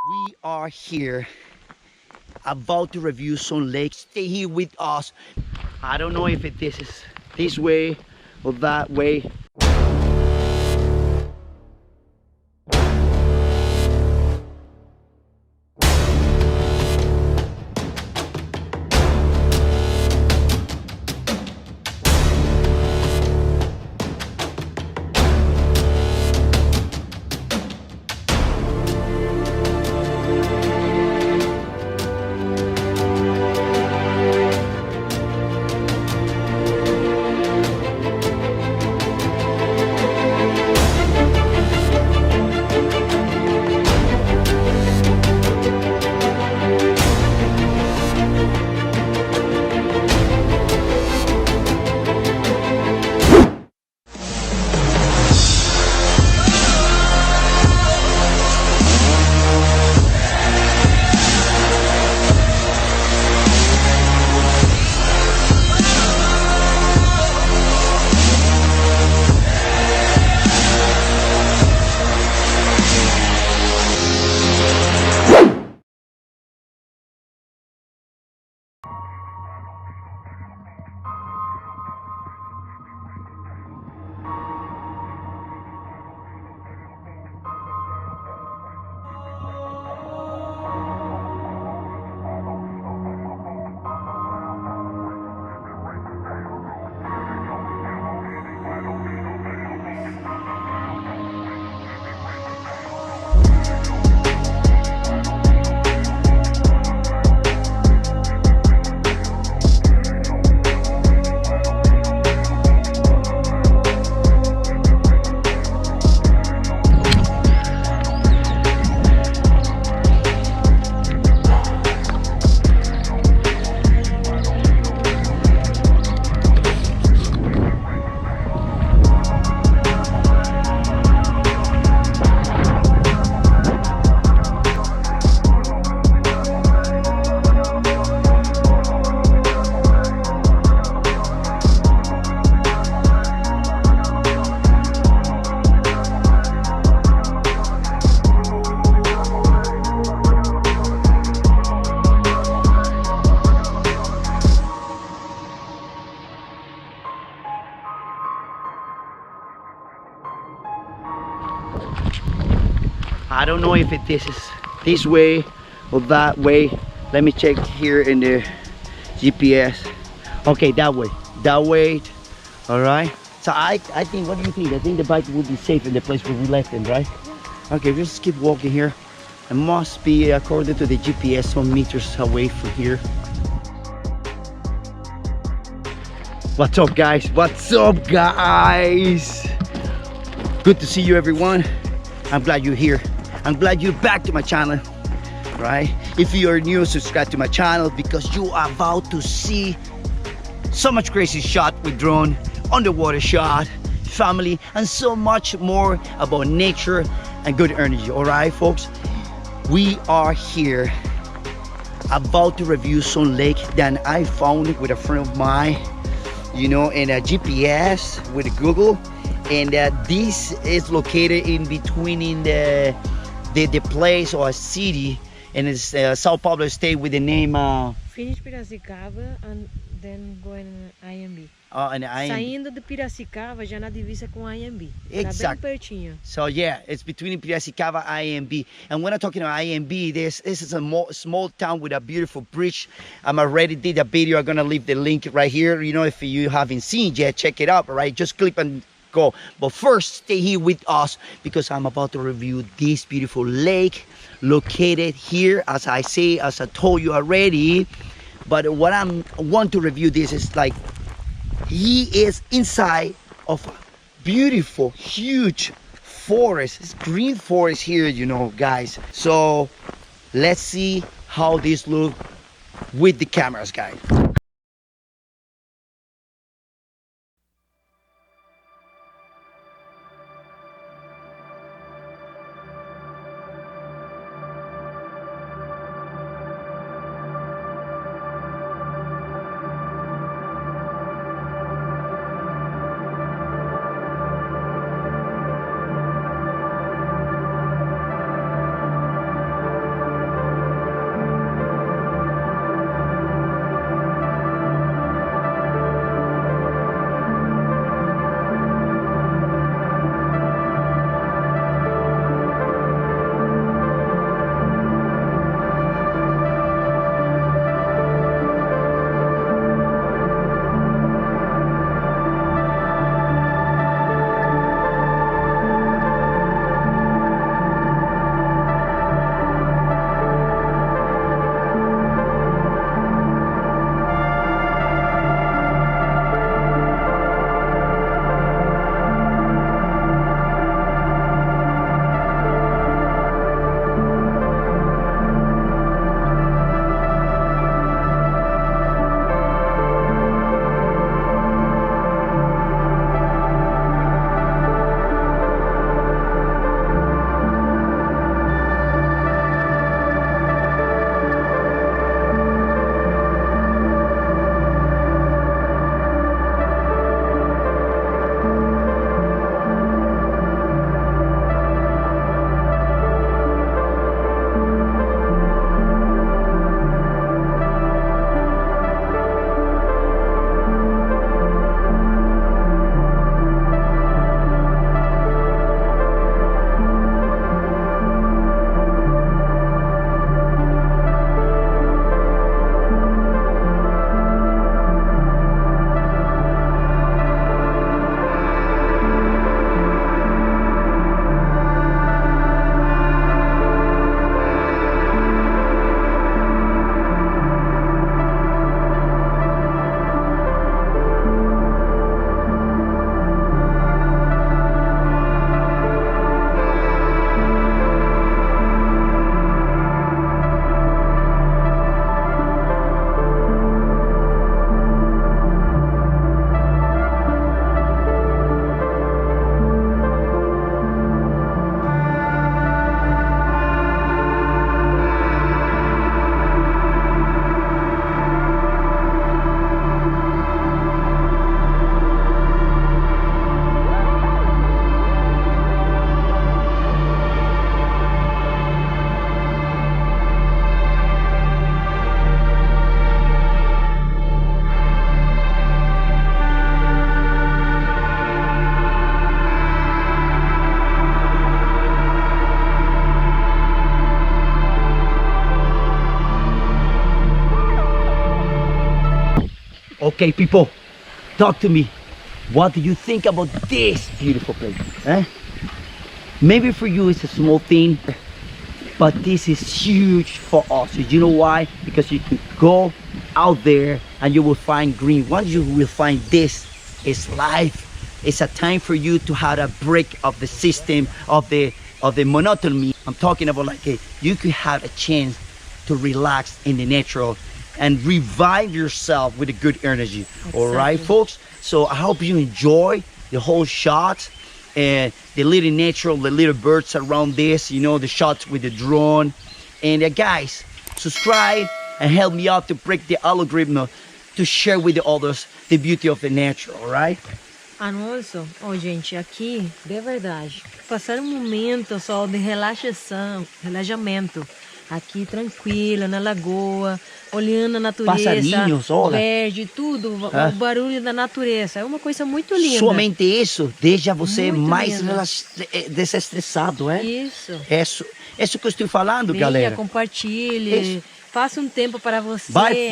We are here about to review some lakes. Stay here with us. I don't know if this is this way or that way. I don't know if this is this way or that way. Let me check here in the GPS. Okay, that way. All right. So I think, what do you think? I think the bike would be safe in the place where we left it, right? Okay, we'll just keep walking here. It must be, according to the GPS, some meters away from here. What's up, guys? Good to see you, everyone. I'm glad you're here. I'm glad you're back to my channel, right? If you are new, subscribe to my channel because you are about to see so much crazy shot with drone, underwater shot, family, and so much more about nature and good energy. All right, folks, we are here about to review some lake that I found with a friend of mine, you know, in a GPS with Google. And this is located in between in the place or a city, and it's Sao Paulo state with the name Finish Piracicaba and then go in Anhembi. Anhembi. Saindo de Piracicaba já na divisa com Anhembi. Exactly. Tá bem pertinho. So yeah, it's between Piracicaba and Anhembi. And when I'm talking about Anhembi, this is a small town with a beautiful bridge. I'm already did a video. I'm gonna leave the link right here. You know, if you haven't seen yet, check it out. All right, just click and go. But first, stay here with us because I'm about to review this beautiful lake located here, as I told you already. But what I want to review this is like, he is inside of a beautiful, huge forest. It's green forest here, you know, guys. So let's see how this look with the cameras, guys. Okay, people, talk to me. What do you think about this beautiful place? Eh? Maybe for you it's a small thing, but this is huge for us. You know why? Because you can go out there and you will find green. Once you will find this, is life. It's a time for you to have a break of the system, of the monotony. I'm talking about like you could have a chance to relax in the natural and revive yourself with a good energy. Exactly. All right, folks? So I hope you enjoy the whole shot and the little natural, the little birds around this, you know, the shots with the drone. And guys, subscribe and help me out to break the algorithm to share with the others the beauty of the natural, all right? And also, gente, aqui, de verdade, passar momento só de relaxamento. Aqui tranquila, na lagoa, olhando a natureza, passarinhos, olha, verde, tudo, o barulho da natureza. É uma coisa muito linda. Somente isso deixa você muito mais desestressado, é? Isso. Isso que eu estou falando, Venha, galera. Compartilhe, faça um tempo para você. Vai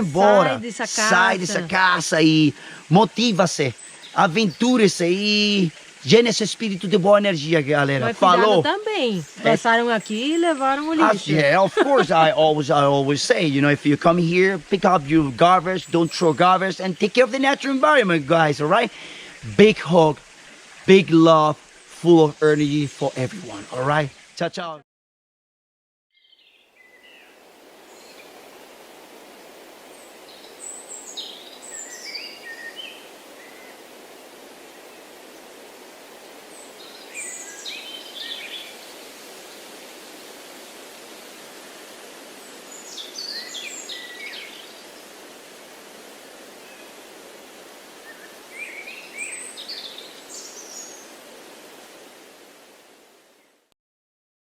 embora. Sai dessa casa e motiva-se, aventure-se e gere esse espírito de boa energia, galera. Mas Falou. Também. Passaram aqui e levaram o lixo. Yeah, of course. I always say, you know, if you come here, pick up your garbage, don't throw garbage, and take care of the natural environment, guys. All right. Big hug, big love, full of energy for everyone. All right. Ciao, ciao.